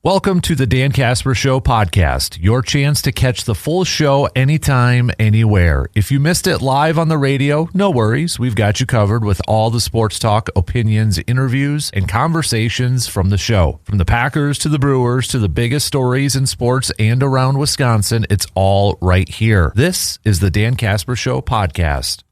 Welcome to the Dan Casper Show podcast, your chance to catch the full show anytime, anywhere. If you missed it live on the radio, no worries. We've got you covered with all the sports talk, opinions, interviews, and conversations from the show. From the Packers to the Brewers to the biggest stories in sports and around Wisconsin, it's all right here. This is the Dan Casper Show podcast.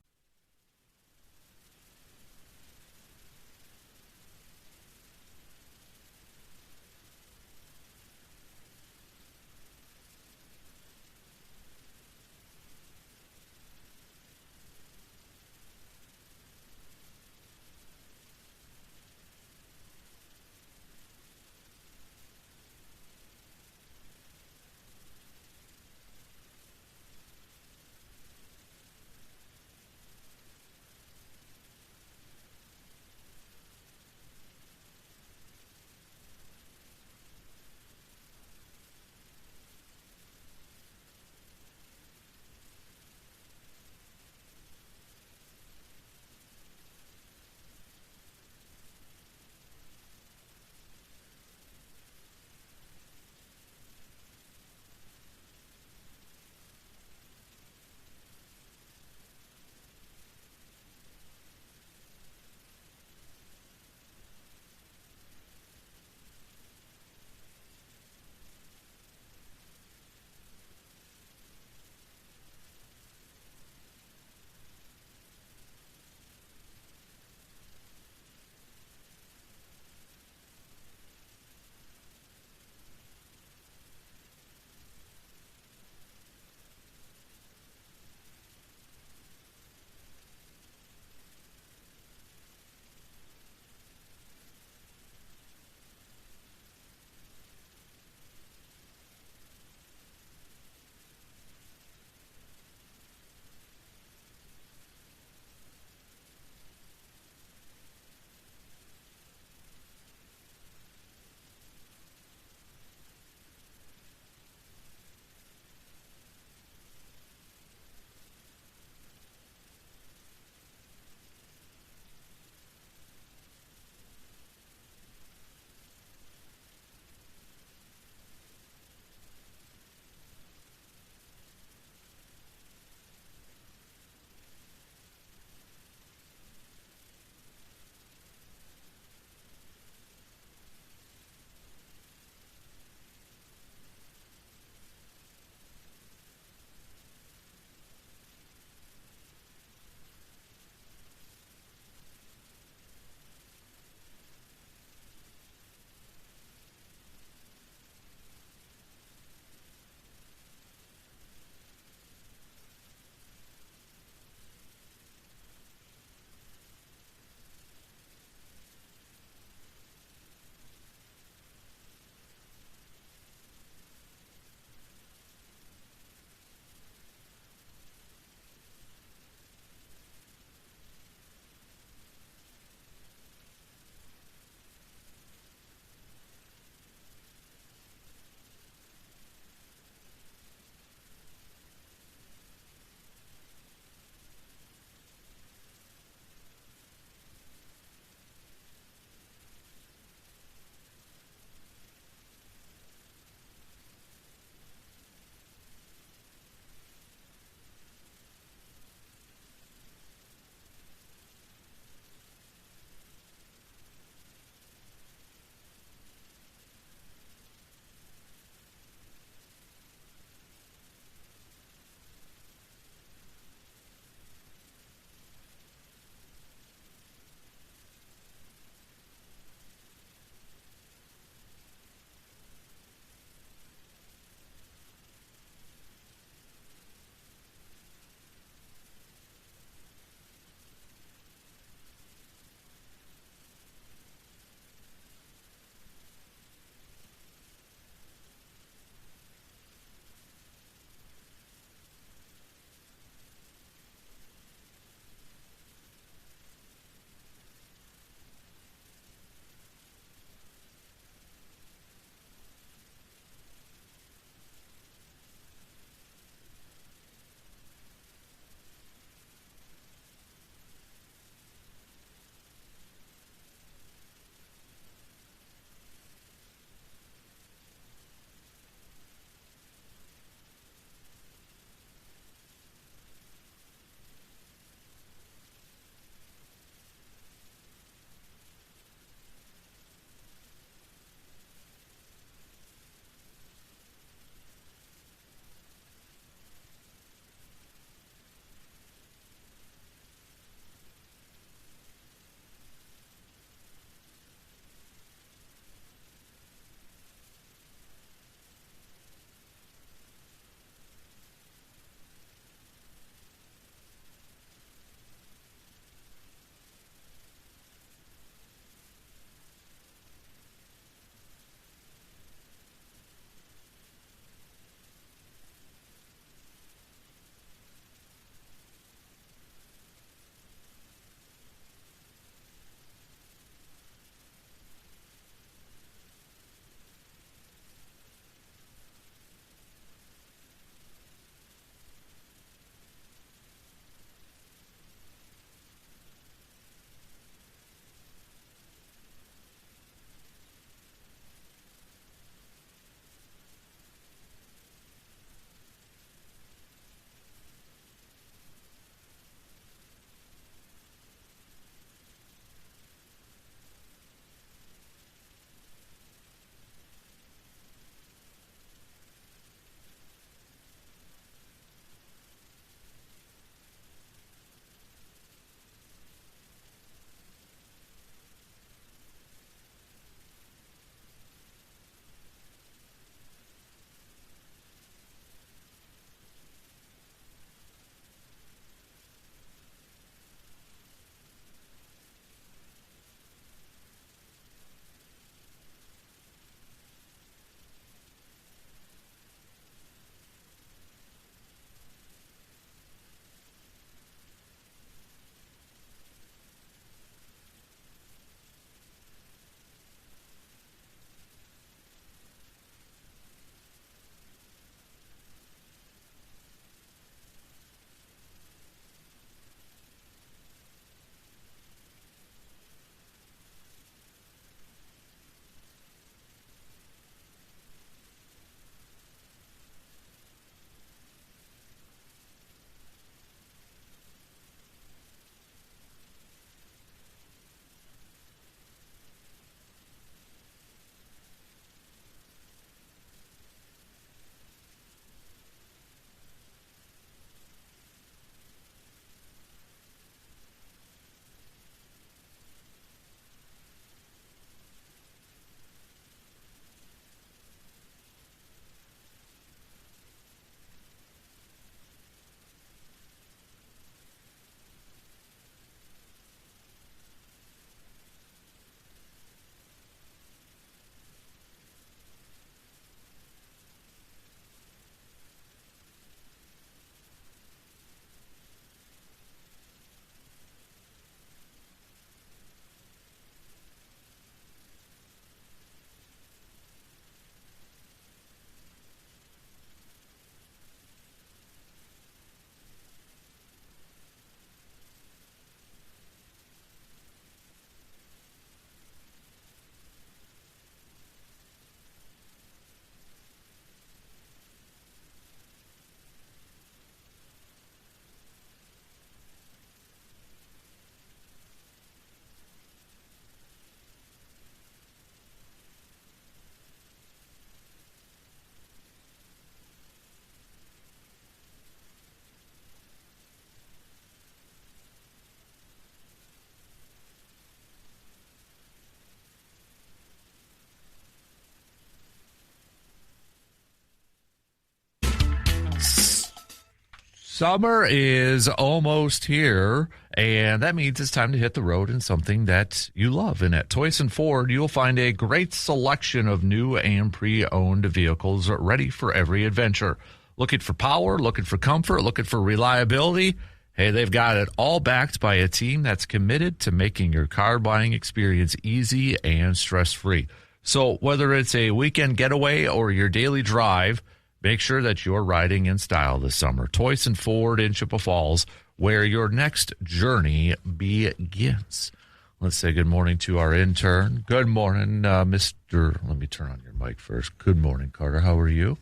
Summer is almost here, and that means it's time to hit the road in something that you love. And at Toys and Ford, you'll find a great selection of new and pre-owned vehicles ready for every adventure. Looking for power, looking for comfort, looking for reliability? Hey, they've got it all backed by a team that's committed to making your car buying experience easy and stress-free. So whether it's a weekend getaway or your daily drive, make sure that you're riding in style this summer. Toys and Ford in Chippewa Falls, where your next journey begins. Let's say good morning to our intern. Good morning, Mr. Let me turn on your mic first. Good morning, Carter. How are you?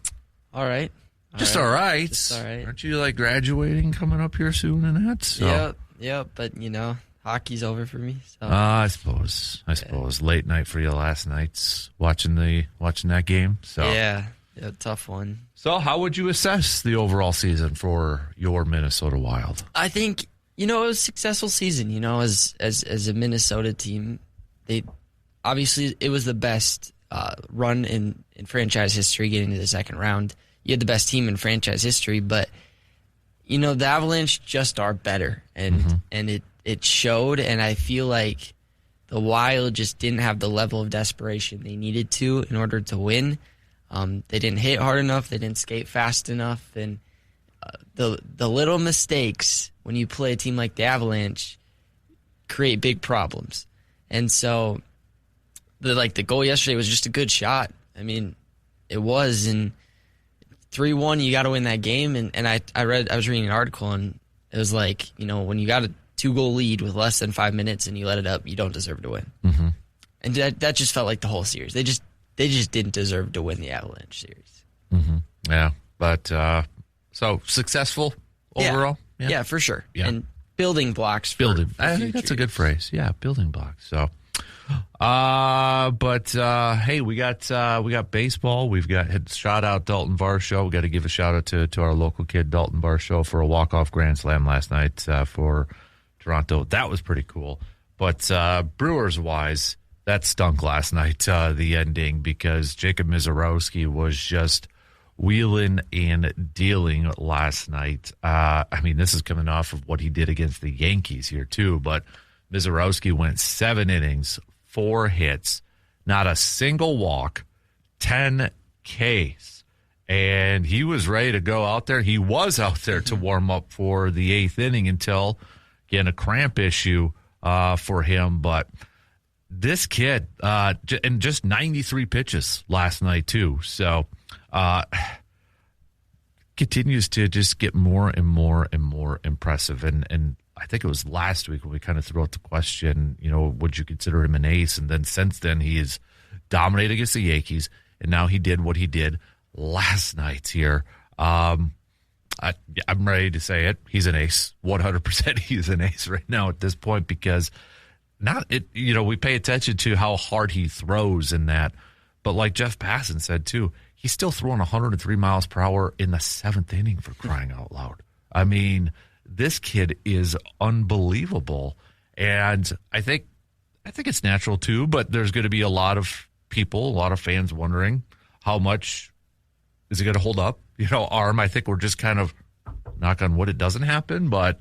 All right. Just all right. Just all right. Aren't you like graduating coming up here soon and that? So. Yep. But, hockey's over for me. So. I suppose. Late night for you last night, watching that game. So Yeah, tough one. So how would you assess the overall season for your Minnesota Wild? I think, it was a successful season, as a Minnesota team. Obviously, it was the best run in franchise history getting to the second round. You had the best team in franchise history, but, the Avalanche just are better. And it showed, and I feel like the Wild just didn't have the level of desperation they needed to in order to win. They didn't hit hard enough. They didn't skate fast enough. And the little mistakes when you play a team like the Avalanche create big problems. And so the goal yesterday was just a good shot. I mean, it was. And 3-1, you got to win that game. And I was reading an article, and it was like, when you got a 2-goal lead with less than 5 minutes and you let it up, you don't deserve to win. Mm-hmm. And that just felt like the whole series. They just didn't deserve to win the Avalanche series. Mm-hmm. Yeah, but so successful overall? Yeah, for sure. Yeah. And building blocks for I think that's a good phrase. Yeah, building blocks. So, hey, we got baseball. We've got shout out Dalton Varsho. We got to give a shout out to our local kid Dalton Varsho for a walk-off grand slam last night for Toronto. That was pretty cool. But Brewers wise, that stunk last night, the ending, because Jacob Mizz was just wheeling and dealing last night. This is coming off of what he did against the Yankees here, too. But Mizz went 7 innings, 4 hits, not a single walk, 10 Ks. And he was ready to go out there. He was out there to warm up for the 8th inning until, again, a cramp issue for him. But this kid, and just 93 pitches last night, too. So, continues to just get more and more and more impressive. And I think it was last week when we kind of threw out the question, would you consider him an ace? And then since then, he has dominated against the Yankees. And now he did what he did last night here. I'm ready to say it. He's an ace. 100% he's an ace right now at this point, because we pay attention to how hard he throws in that. But like Jeff Passan said, too, he's still throwing 103 miles per hour in the 7th inning, for crying out loud. I mean, this kid is unbelievable. And I think it's natural, too, but there's going to be a lot of people, a lot of fans wondering how much is it going to hold up? Arm, I think we're just kind of, knock on wood, it doesn't happen, but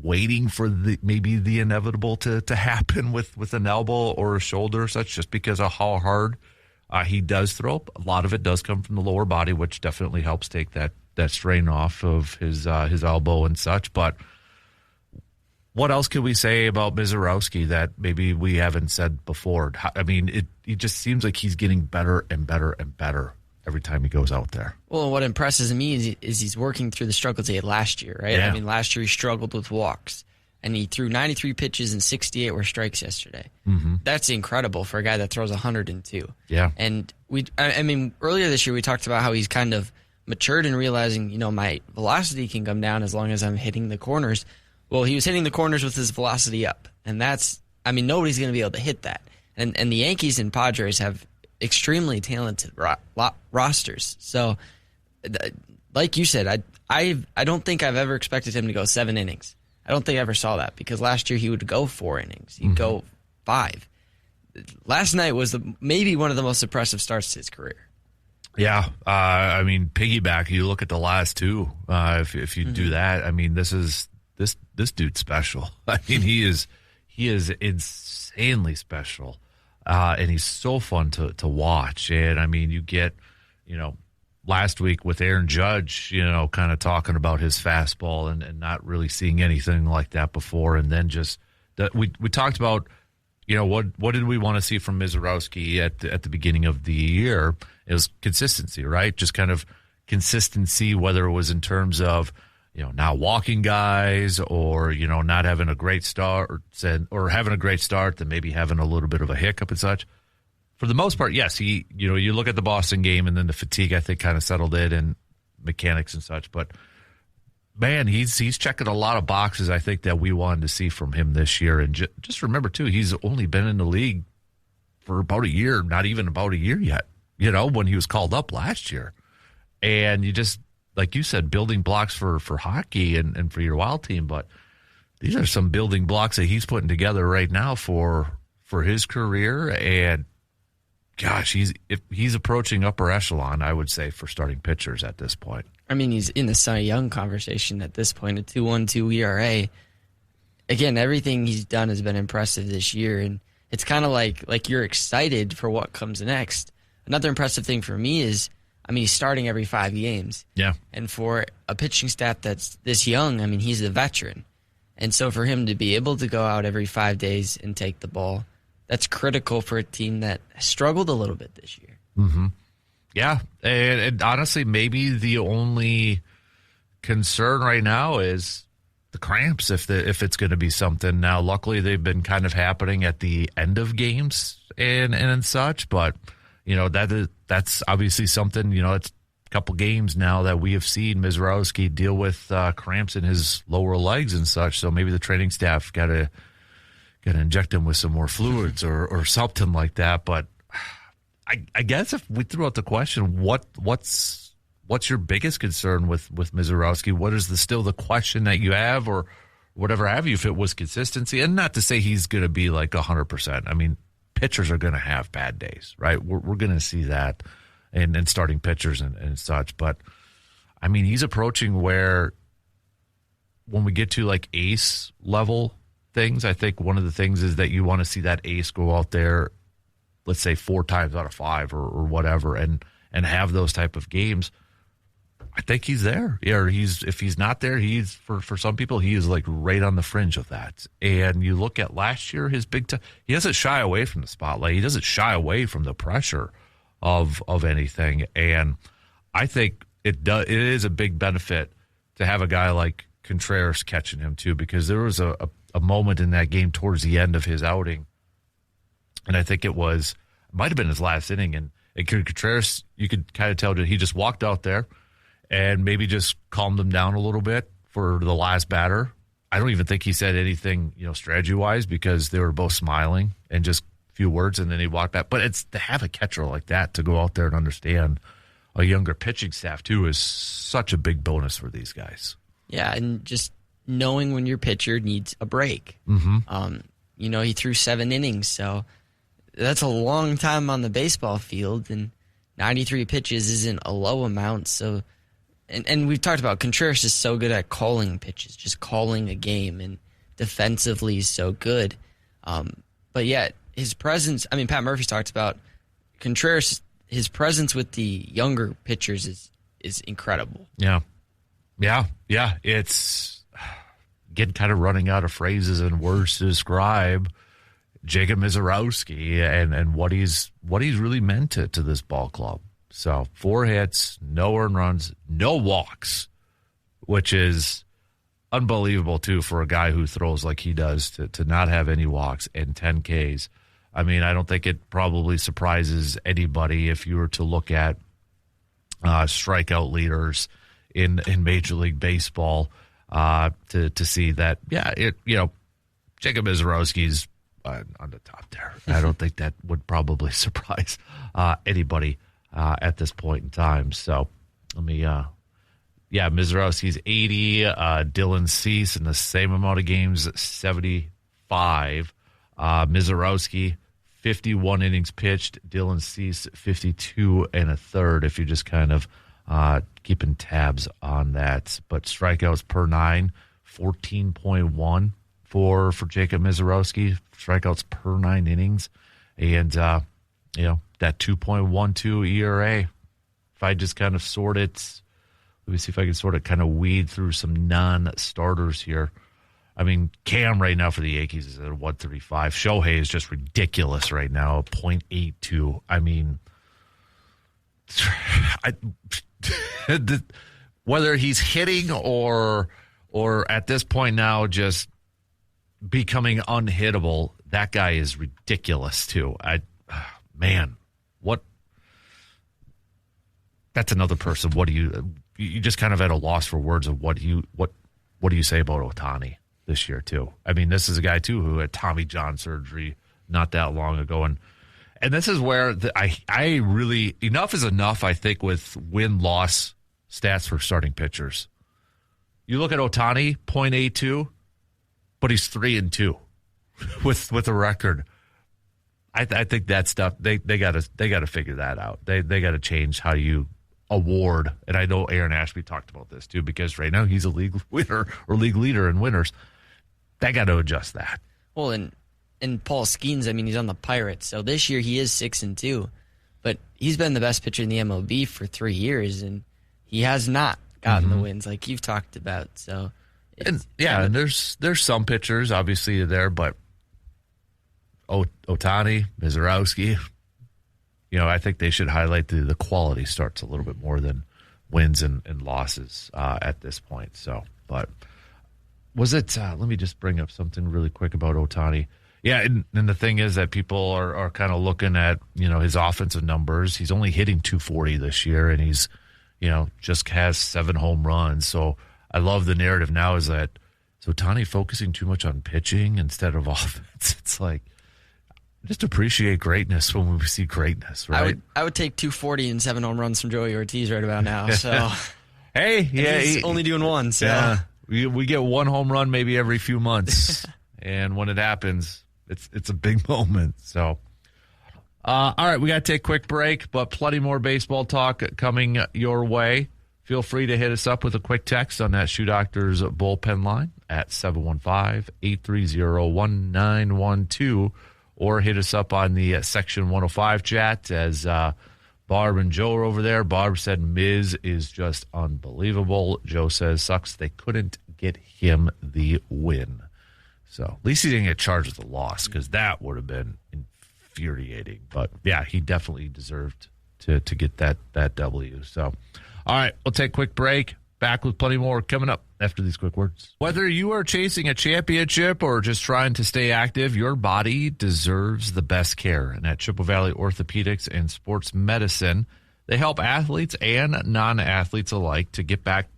waiting for maybe the inevitable to happen with an elbow or a shoulder or such, just because of how hard he does throw. A lot of it does come from the lower body, which definitely helps take that strain off of his elbow and such. But what else can we say about Mizz that maybe we haven't said before? It just seems like he's getting better and better and better every time he goes out there. Well, what impresses me is he's working through the struggles he had last year, right? Yeah. Last year he struggled with walks, and he threw 93 pitches and 68 were strikes yesterday. Mm-hmm. That's incredible for a guy that throws 102. Yeah. And earlier this year we talked about how he's kind of matured in realizing, my velocity can come down as long as I'm hitting the corners. Well, he was hitting the corners with his velocity up, and nobody's going to be able to hit that. And the Yankees and Padres have extremely talented rosters. So, like you said, I don't think I've ever expected him to go 7 innings. I don't think I ever saw that, because last year he would go 4 innings. He'd go 5. Last night was maybe one of the most impressive starts to his career. Yeah, I mean, piggyback. You look at the last two. If you do that, I mean, this dude's special. I mean, he is insanely special, and he's so fun to watch. And I mean, you get, last week with Aaron Judge, kind of talking about his fastball and not really seeing anything like that before, and then just that we talked about. What did we want to see from Mizz at the beginning of the year? It was consistency, right? Just kind of consistency, whether it was in terms of, not walking guys or, not having a great start or having a great start, then maybe having a little bit of a hiccup and such. For the most part, yes, you look at the Boston game and then the fatigue, I think, kind of settled in and mechanics and such, but man, he's checking a lot of boxes, I think, that we wanted to see from him this year. And just remember, too, he's only been in the league for about a year, not even about a year yet, when he was called up last year. And you just, like you said, building blocks for hockey and for your Wild team. But these are some building blocks that he's putting together right now for his career. And, gosh, he's approaching upper echelon, I would say, for starting pitchers at this point. I mean, he's in the Cy Young conversation at this point, a 2.12 ERA. Again, everything he's done has been impressive this year, and it's kind of like you're excited for what comes next. Another impressive thing for me is, he's starting every 5 games. Yeah. And for a pitching staff that's this young, he's a veteran. And so for him to be able to go out every 5 days and take the ball, that's critical for a team that struggled a little bit this year. Mm-hmm. Yeah, and honestly, maybe the only concern right now is the cramps, if it's going to be something. Now, luckily, they've been kind of happening at the end of games and such, but that's obviously something. It's a couple games now that we have seen Mizz deal with cramps in his lower legs and such. So maybe the training staff got to inject him with some more fluids or something like that, but. I guess if we threw out the question, what's your biggest concern with Mizz? What is still the question that you have, or whatever have you, if it was consistency? And not to say he's going to be like 100%. I mean, pitchers are going to have bad days, right? We're going to see that in starting pitchers and such. But, I mean, he's approaching where when we get to like ace level things, I think one of the things is that you want to see that ace go out there, let's say 4 times out of 5 or whatever, and have those type of games. I think he's there. Yeah, if he's not there, he's for some people, he is like right on the fringe of that. And you look at last year, his big time, he doesn't shy away from the spotlight. He doesn't shy away from the pressure of anything. And I think it is a big benefit to have a guy like Contreras catching him too, because there was a moment in that game towards the end of his outing, and I think it might have been his last inning. And Contreras, you could kind of tell that he just walked out there and maybe just calmed them down a little bit for the last batter. I don't even think he said anything, strategy-wise, because they were both smiling and just a few words, and then he walked back. But it's to have a catcher like that to go out there and understand a younger pitching staff, too, is such a big bonus for these guys. Yeah, and just knowing when your pitcher needs a break. Mm-hmm. He threw 7 innings, so that's a long time on the baseball field, and 93 pitches isn't a low amount. So, and we've talked about Contreras is so good at calling pitches, just calling a game, and defensively is so good. But yet his presence, Pat Murphy's talked about Contreras, his presence with the younger pitchers is incredible. Yeah. It's getting kind of running out of phrases and words to describe Jacob Mizz and what he's really meant to this ball club. So 4 hits, no earned runs, no walks, which is unbelievable too for a guy who throws like he does to not have any walks and 10 Ks. I don't think it probably surprises anybody if you were to look at strikeout leaders in Major League Baseball to see that, Jacob Mizz on the top there. I don't think that would probably surprise anybody at this point in time. So let me, Mizz 80, Dylan Cease in the same amount of games, 75. Mizz 51 innings pitched. Dylan Cease, 52 and a third, if you're just kind of keeping tabs on that. But strikeouts per 9, 14.1 for Jacob Mizorowski. Strikeouts per 9 innings. And, that 2.12 ERA. If I just kind of sort it, let me see if I can sort of kind of weed through some non-starters here. I mean, Cam right now for the Yankees is at 135. Shohei is just ridiculous right now, 0.82. I mean, whether he's hitting or at this point now just becoming unhittable, that guy is ridiculous too. That's another person. What do you just kind of at a loss for words of what do you say about Ohtani this year too? I mean, this is a guy too who had Tommy John surgery not that long ago, and this is where I really, enough is enough. I think with win-loss stats for starting pitchers, you look at Ohtani, 0.82, but he's 3-2 with a record. I think that stuff they got to figure that out. They got to change how you award, and I know Aaron Ashby talked about this too, because right now he's a league winner or league leader in winners. They got to adjust that. Well, and Paul Skeens, I mean, he's on the Pirates, so this year he is 6-2, but he's been the best pitcher in the MLB for 3 years, and he has not gotten the wins like you've talked about. So, and there's some pitchers obviously there, but Ohtani, Mizorowski, I think they should highlight the quality starts a little bit more than wins and losses at this point. So, but was it, let me just bring up something really quick about Ohtani. Yeah, and the thing is that people are kind of looking at, his offensive numbers. He's only hitting 240 this year, and he's, just has 7 home runs. So I love the narrative now is that, is Ohtani focusing too much on pitching instead of offense? It's like, just appreciate greatness when we see greatness, right? I would take 240 and 7 home runs from Joey Ortiz right about now. So, hey, he's only doing one. So yeah, we get 1 home run maybe every few months, and when it happens, it's a big moment. So, all right, we got to take a quick break, but plenty more baseball talk coming your way. Feel free to hit us up with a quick text on that Shoe Doctors bullpen line at 715-830-1912. Or hit us up on the Section 105 chat as Barb and Joe are over there. Barb said Mizz is just unbelievable. Joe says sucks they couldn't get him the win. So at least he didn't get charged with the loss, because that would have been infuriating. But yeah, he definitely deserved to get that W. So all right, we'll take a quick break. Back with plenty more coming up after these quick words. Whether you are chasing a championship or just trying to stay active, your body deserves the best care. And at Chippewa Valley Orthopedics and Sports Medicine, they help athletes and non-athletes alike to get back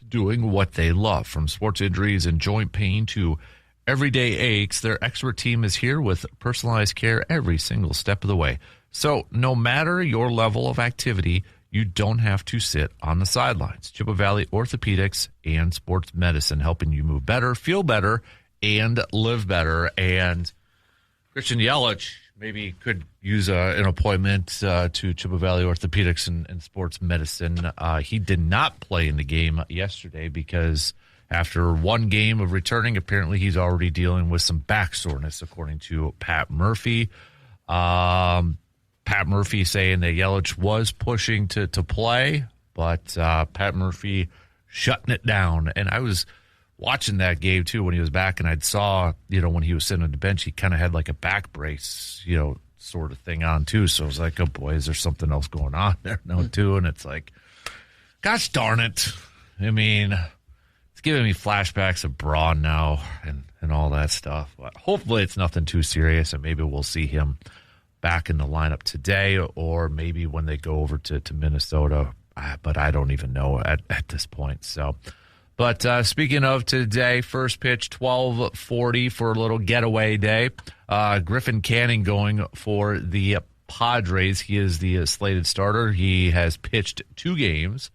to doing what they love. From sports injuries and joint pain to everyday aches, their expert team is here with personalized care every single step of the way. So no matter your level of activity, you don't have to sit on the sidelines. Chippewa Valley Orthopedics and Sports Medicine, helping you move better, feel better, and live better. And Christian Yelich maybe could use an appointment to Chippewa Valley Orthopedics and Sports Medicine. He did not play in the game yesterday because after 1 game of returning, apparently he's already dealing with some back soreness, according to Pat Murphy. Pat Murphy saying that Yelich was pushing to play, but Pat Murphy shutting it down. And I was watching that game, too, when he was back, and I saw, when he was sitting on the bench, he kind of had like a back brace, sort of thing on, too. So I was like, oh, boy, is there something else going on there now, too? And it's like, gosh darn it. I mean, it's giving me flashbacks of Braun now and all that stuff. But hopefully it's nothing too serious, and maybe we'll see him back in the lineup today, or maybe when they go over to Minnesota, but I don't even know at this point. So, but speaking of today, first pitch 12:40 for a little getaway day. Griffin Canning going for the Padres. He is the slated starter. He has pitched 2 games.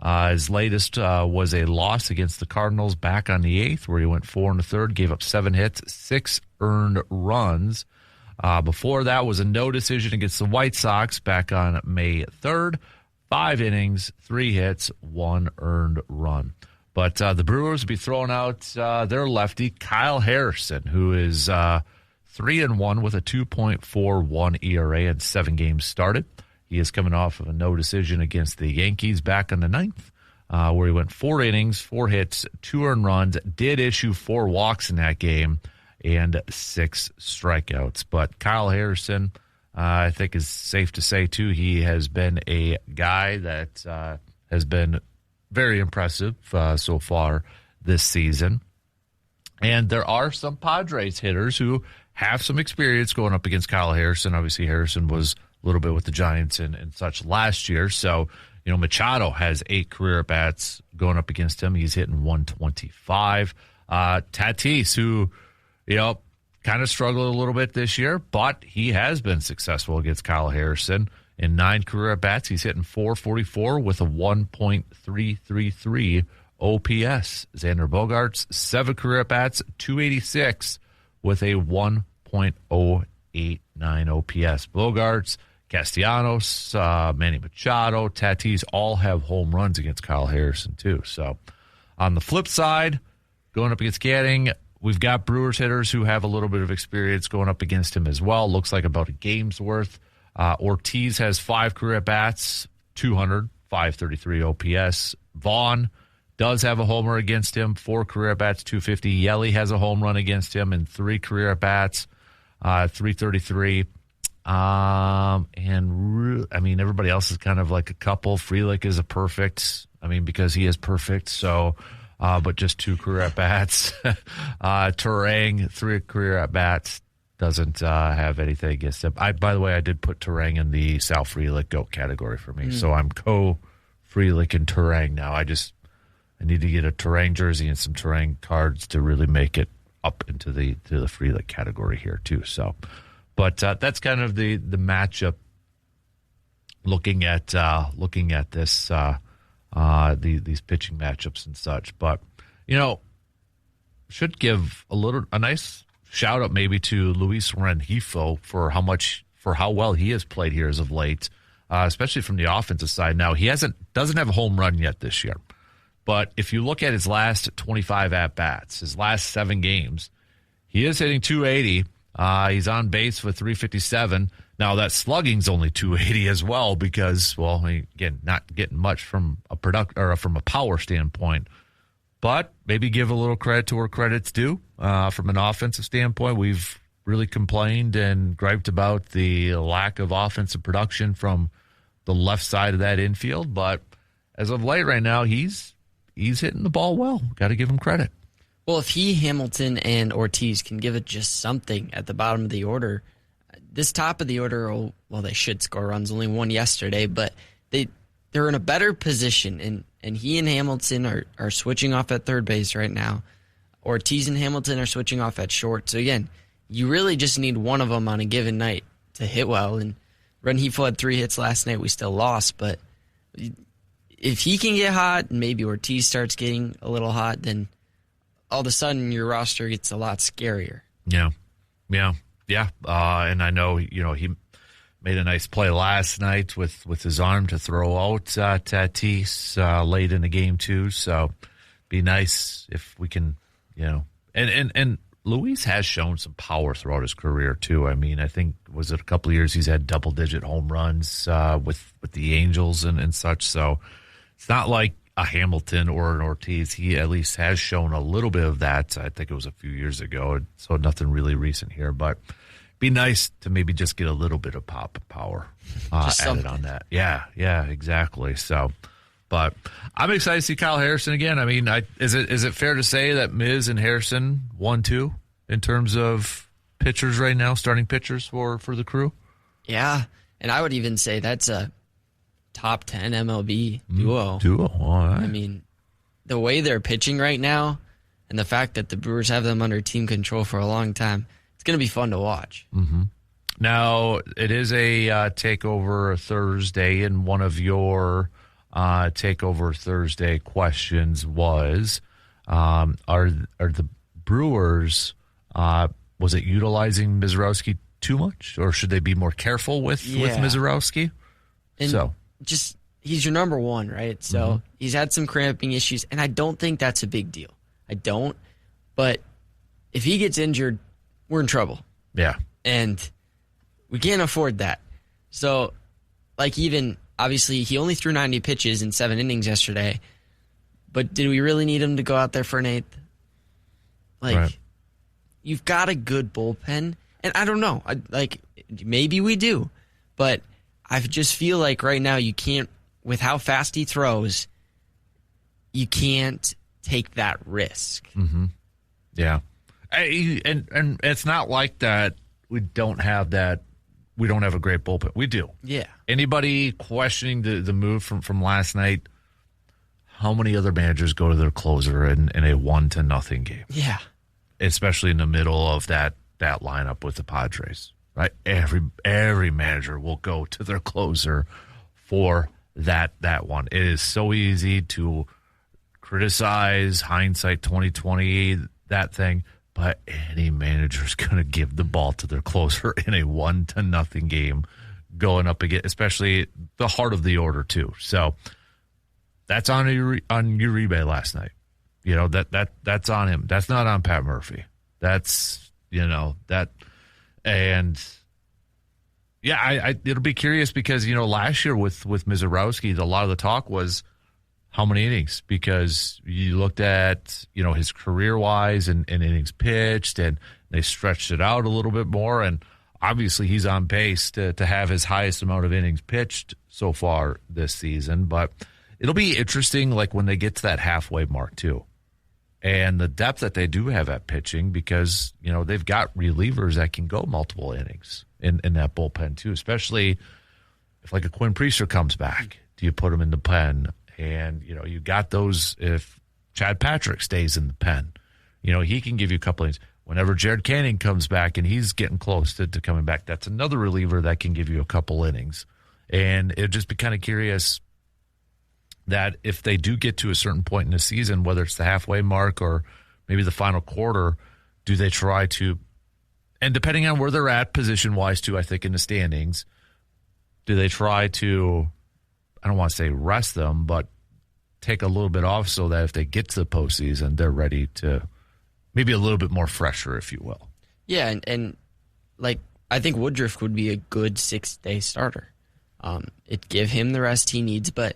His latest was a loss against the Cardinals back on the 8th, where he went 4 1/3, gave up 7 hits, 6 earned runs. Before that was a no decision against the White Sox back on May 3rd. 5 innings, 3 hits, 1 earned run. But the Brewers will be throwing out their lefty, Kyle Harrison, who is 3-1 with a 2.41 ERA and 7 games started. He is coming off of a no decision against the Yankees back on the 9th, where he went 4 innings, 4 hits, 2 earned runs, did issue 4 walks in that game, and 6 strikeouts. But Kyle Harrison, I think is safe to say, too, he has been a guy that has been very impressive so far this season. And there are some Padres hitters who have some experience going up against Kyle Harrison. Obviously, Harrison was a little bit with the Giants and such last year. So, Machado has 8 career at-bats going up against him. He's hitting 125. Tatis, who, kind of struggled a little bit this year, but he has been successful against Kyle Harrison. In 9 career at-bats, he's hitting .444 with a 1.333 OPS. Xander Bogaerts, 7 career at-bats, .286 with a 1.089 OPS. Bogaerts, Castellanos, Manny Machado, Tatis all have home runs against Kyle Harrison, too. So on the flip side, going up against Gatting, we've got Brewers hitters who have a little bit of experience going up against him as well. Looks like about a game's worth. Ortiz has 5 career at-bats, 200, 533 OPS. Vaughn does have a homer against him, 4 career at-bats, 250. Yelly has a home run against him in 3 career at-bats, 333. Everybody else is kind of like a couple. Frelick is a perfect, because he is perfect, so... but just 2 career at-bats. Turang, 3 career at-bats. Doesn't have anything against him. By the way, I did put Turang in the Sal Frelick GOAT category for me. So I'm co-Frelick and Turang now. I need to get a Turang jersey and some Turang cards to really make it up into the Frelick category here too. So, but that's kind of the matchup. Looking at this. These pitching matchups and such, but should give a nice shout out maybe to Luis Rengifo for how well he has played here as of late, especially from the offensive side. Now he doesn't have a home run yet this year, but if you look at his last 25 at bats, his last 7 games, he is hitting 280. He's on base for 357. Now that slugging's only 280 as well because, again, not getting much from a power standpoint. But maybe give a little credit to where credit's due. From an offensive standpoint, we've really complained and griped about the lack of offensive production from the left side of that infield. But as of late right now, he's hitting the ball well. Got to give him credit. Well, if Hamilton, and Ortiz can give it just something at the bottom of the order, this top of the order, they should score runs. Only 1 yesterday, but they're in a better position, and he and Hamilton are switching off at third base right now. Ortiz and Hamilton are switching off at short. So again, you really just need one of them on a given night to hit well. And Rengifo had 3 hits last night. We still lost, but if he can get hot, and maybe Ortiz starts getting a little hot, then all of a sudden your roster gets a lot scarier. Yeah. And I know, he made a nice play last night with his arm to throw out Tatis late in the game too. So be nice if we can, and Luis has shown some power throughout his career too. I think was it a couple of years he's had double-digit home runs with the Angels and such. So it's not like a Hamilton or an Ortiz. He at least has shown a little bit of that. I think it was a few years ago, so nothing really recent here. But be nice to maybe just get a little bit of pop power added on that. Yeah, exactly. So, but I'm excited to see Kyle Harrison again. Is it fair to say that Mizz and Harrison 1-2 in terms of pitchers right now, starting pitchers for the Crew? Yeah, and I would even say that's a top 10 MLB duo. All right. The way they're pitching right now and the fact that the Brewers have them under team control for a long time, it's going to be fun to watch. Mm-hmm. Now, it is a Takeover Thursday, and one of your Takeover Thursday questions was, are the Brewers, was it utilizing Mizz too much, or should they be more careful with Mizorowski? And he's your number one, right? So he's had some cramping issues, and I don't think that's a big deal. I don't. But if he gets injured, we're in trouble. Yeah. And we can't afford that. So, obviously, he only threw 90 pitches in 7 innings yesterday. But did we really need him to go out there for an 8th? Right. You've got a good bullpen. And I don't know. Maybe we do. But I just feel like right now you can't, with how fast he throws, you can't take that risk. Mm-hmm. Yeah. And it's not like that we don't have that. We don't have a great bullpen. We do. Yeah. Anybody questioning the move from last night? How many other managers go to their closer in a 1-0 game? Yeah. Especially in the middle of that lineup with the Padres, right? Every manager will go to their closer for that one. It is so easy to criticize hindsight 2020, that thing, but any manager's going to give the ball to their closer in a 1-0 game going up again, especially the heart of the order too. So that's on Uribe last night. That's on him. That's not on Pat Murphy. That's that. And yeah, it'll be curious because last year with Mizorowski, a lot of the talk was how many innings, because you looked at his career wise and innings pitched, and they stretched it out a little bit more, and obviously he's on pace to have his highest amount of innings pitched so far this season. But it'll be interesting, like when they get to that halfway mark too, and the depth that they do have at pitching, because they've got relievers that can go multiple innings in that bullpen too, especially if like a Quinn Priester comes back. Do you put him in the pen? And you got those. If Chad Patrick stays in the pen, he can give you a couple innings. Whenever Jared Canning comes back and he's getting close to coming back, that's another reliever that can give you a couple innings. And it'd just be kind of curious that if they do get to a certain point in the season, whether it's the halfway mark or maybe the final quarter, do they try to, and depending on where they're at position-wise too, I think in the standings, do they try to, I don't want to say rest them, but take a little bit off so that if they get to the postseason, they're ready to maybe a little bit more fresher, if you will. Yeah, and I think Woodruff would be a good 6-day starter. It'd give him the rest he needs, but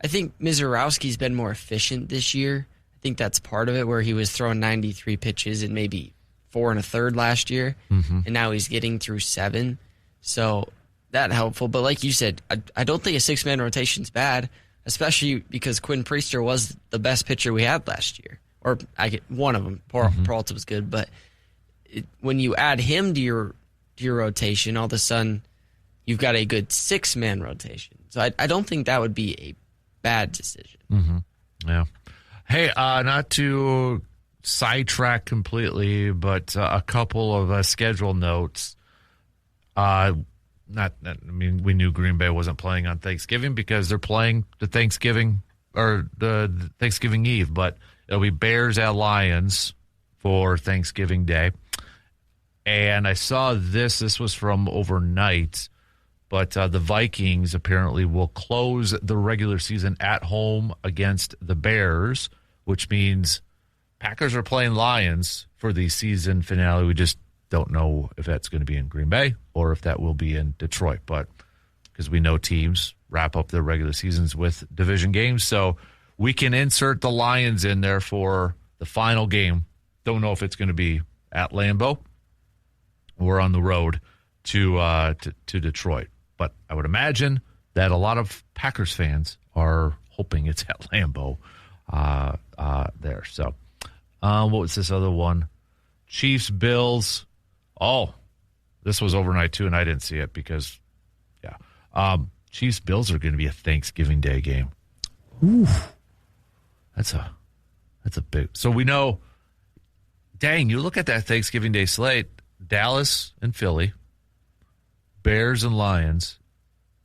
I think Mizorowski's been more efficient this year. I think that's part of it, where he was throwing 93 pitches in maybe 4 1/3 last year, and now he's getting through 7. So that helpful. But like you said, I don't think a 6-man rotation's bad, especially because Quinn Priester was the best pitcher we had last year. Or one of them. Peralta was good, but when you add him to your rotation, all of a sudden you've got a good 6-man rotation. So I don't think that would be a bad decision. Mm-hmm. Yeah. Hey, not to sidetrack completely, but a couple of schedule notes. We knew Green Bay wasn't playing on Thanksgiving because they're playing the Thanksgiving Eve, but it'll be Bears at Lions for Thanksgiving Day. And I saw this was from overnight, but the Vikings apparently will close the regular season at home against the Bears, which means Packers are playing Lions for the season finale. We just don't know if that's going to be in Green Bay or if that will be in Detroit, but because we know teams wrap up their regular seasons with division games, so we can insert the Lions in there for the final game. Don't know if it's going to be at Lambeau or on the road to Detroit, but I would imagine that a lot of Packers fans are hoping it's at Lambeau there. So what was this other one? Chiefs, Bills. Oh, this was overnight too, and I didn't see it because, Chiefs, Bills are going to be a Thanksgiving Day game. Ooh, that's a big. So we know. Dang, you look at that Thanksgiving Day slate: Dallas and Philly, Bears and Lions,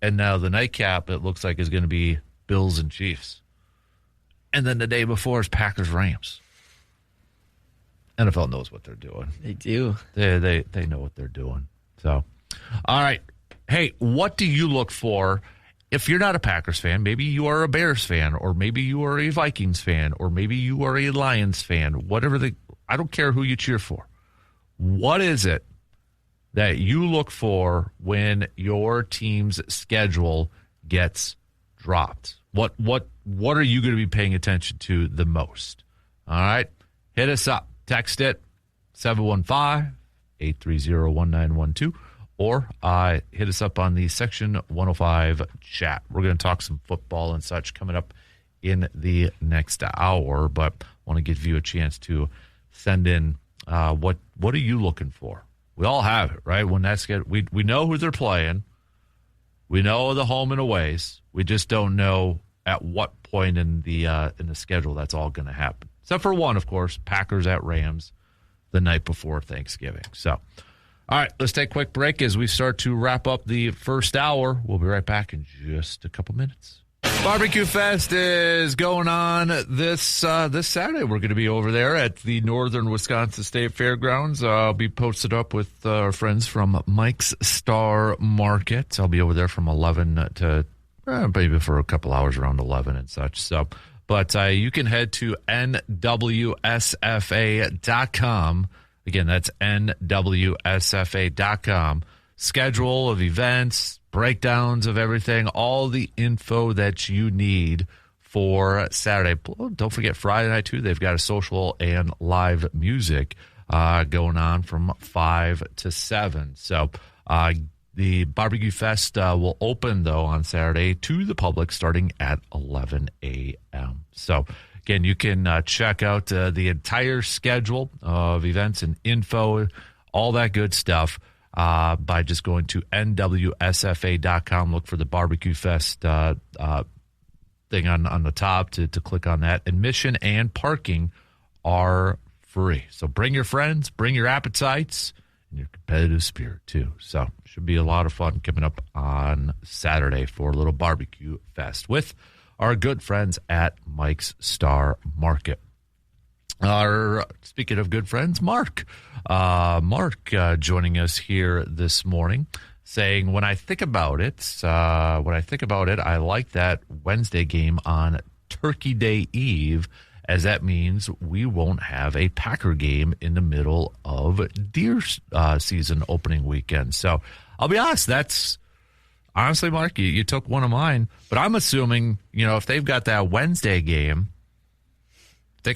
and now the nightcap. It looks like is going to be Bills and Chiefs, and then the day before is Packers, Rams. NFL knows what they're doing. They do. They know what they're doing. So, all right. Hey, what do you look for if you're not a Packers fan? Maybe you are a Bears fan, or maybe you are a Vikings fan, or maybe you are a Lions fan, I don't care who you cheer for. What is it that you look for when your team's schedule gets dropped? What are you going to be paying attention to the most? All right. Hit us up. Text it 715-830-1912 or hit us up on the Section 105 chat. We're going to talk some football and such coming up in the next hour, but I want to give you a chance to send in what are you looking for? We all have it, right? When that's we know who they're playing. We know the home and aways. We just don't know at what point in the schedule that's all going to happen. Except for one, of course, Packers at Rams the night before Thanksgiving. So, all right, let's take a quick break as we start to wrap up the first hour. We'll be right back in just a couple minutes. Barbecue Fest is going on this Saturday. We're going to be over there at the Northern Wisconsin State Fairgrounds. I'll be posted up with our friends from Mike's Star Market. I'll be over there from 11 to maybe for a couple hours around 11 and such. So, but you can head to nwsfa.com. Again, that's nwsfa.com. Schedule of events, breakdowns of everything, all the info that you need for Saturday. Don't forget Friday night, too. They've got a social and live music going on from 5 to 7. So the Barbecue Fest will open, though, on Saturday to the public starting at 11 a.m. So, again, you can check out the entire schedule of events and info, all that good stuff, by just going to nwsfa.com. Look for the Barbecue Fest thing on the top to click on that. Admission and parking are free. So bring your friends, bring your appetites, and your competitive spirit, too. So should be a lot of fun coming up on Saturday for a little Barbecue Fest with our good friends at Mike's Star Market. Speaking of good friends, Mark joining us here this morning, saying, when I think about it, I like that Wednesday game on Turkey Day Eve, as that means we won't have a Packer game in the middle of deer season opening weekend. So I'll be honest, that's honestly, Mark, you took one of mine, but I'm assuming, if they've got that Wednesday game, they're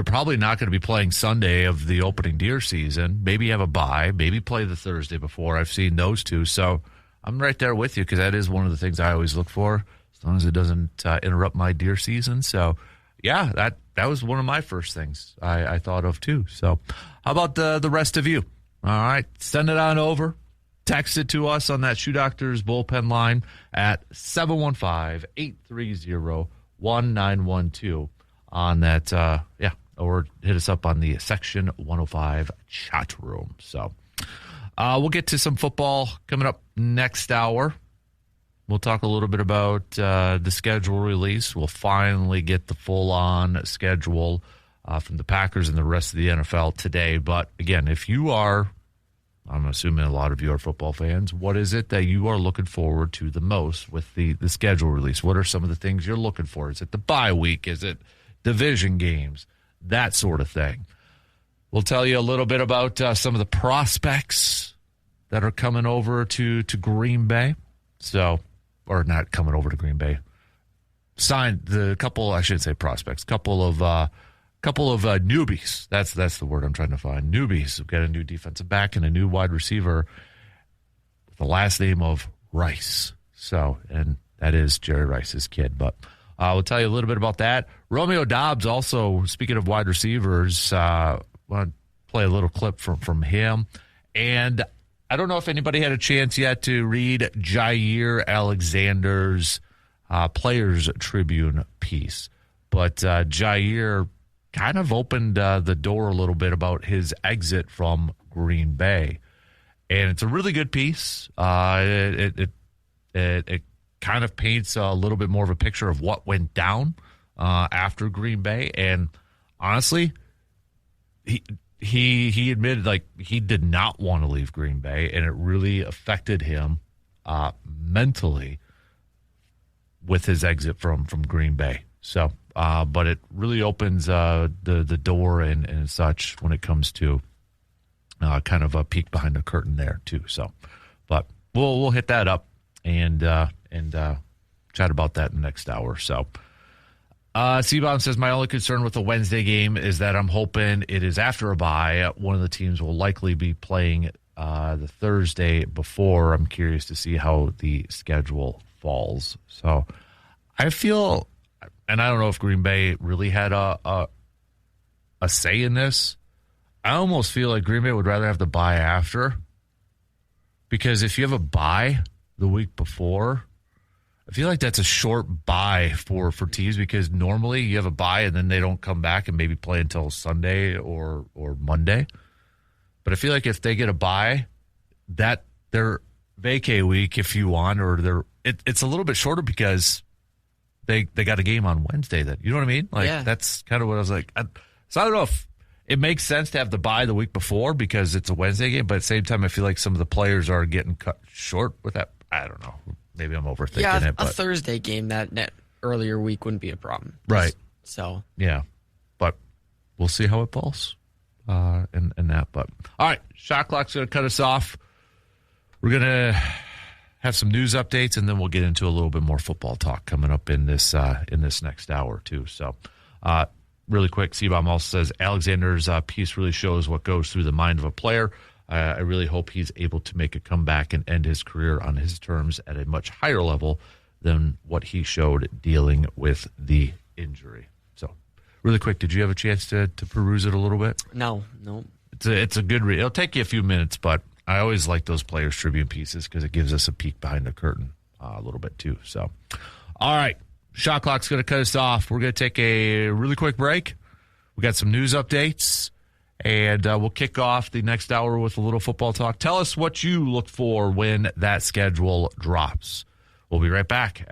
probably not going to be playing Sunday of the opening deer season. Maybe have a bye, maybe play the Thursday before. I've seen those two. So I'm right there with you because that is one of the things I always look for, as long as it doesn't interrupt my deer season. So, yeah, that was one of my first things I thought of too. So how about the rest of you? All right, send it on over. Text it to us on that Shoe Doctors bullpen line at 715-830-1912 on that, or hit us up on the Section 105 chat room. So we'll get to some football coming up next hour. We'll talk a little bit about the schedule release. We'll finally get the full-on schedule from the Packers and the rest of the NFL today. But, again, if you are, I'm assuming a lot of you are football fans, what is it that you are looking forward to the most with the schedule release? What are some of the things you're looking for? Is it the bye week? Is it division games? That sort of thing. We'll tell you a little bit about some of the prospects that are coming over to Green Bay. So, or not coming over to Green Bay. Signed the couple, I shouldn't say prospects, couple of newbies. That's the word I'm trying to find. Newbies. We've got a new defensive back and a new wide receiver with the last name of Rice. So, and that is Jerry Rice's kid. But we'll tell you a little bit about that. Romeo Doubs also, speaking of wide receivers, want to play a little clip from him. And I don't know if anybody had a chance yet to read Jair Alexander's Players Tribune piece. But Jair kind of opened the door a little bit about his exit from Green Bay. And it's a really good piece. It kind of paints a little bit more of a picture of what went down after Green Bay. And honestly, he admitted like he did not want to leave Green Bay, and it really affected him mentally with his exit from Green Bay. So, but it really opens the door and such when it comes to kind of a peek behind the curtain there too. So, but we'll hit that up and chat about that in the next hour. So, C-Bomb says, my only concern with the Wednesday game is that I'm hoping it is after a bye. One of the teams will likely be playing the Thursday before. I'm curious to see how the schedule falls. So I feel, and I don't know if Green Bay really had a say in this. I almost feel like Green Bay would rather have the bye after, because if you have a bye the week before, I feel like that's a short bye for teams, because normally you have a bye and then they don't come back and maybe play until Sunday or Monday. But I feel like if they get a bye, that their vacay week, if you want, or it's a little bit shorter because they got a game on Wednesday. That, you know what I mean? Like, yeah. That's kind of what I was like. So I don't know if it makes sense to have the bye the week before because it's a Wednesday game, but at the same time, I feel like some of the players are getting cut short with that. I don't know. Maybe I'm overthinking it. But a Thursday game that earlier week wouldn't be a problem. Right. So. Yeah. But we'll see how it falls in that. But all right, Shot Clock's going to cut us off. We're going to have some news updates, and then we'll get into a little bit more football talk coming up in this next hour, too. So really quick, C-Bomb also says, Alexander's piece really shows what goes through the mind of a player. I really hope he's able to make a comeback and end his career on his terms at a much higher level than what he showed dealing with the injury. So, really quick, did you have a chance to peruse it a little bit? No. It's a good read. It'll take you a few minutes, but I always like those Players Tribune pieces because it gives us a peek behind the curtain a little bit too. So, all right, Shot Clock's going to cut us off. We're going to take a really quick break. We got some news updates. And we'll kick off the next hour with a little football talk. Tell us what you look for when that schedule drops. We'll be right back.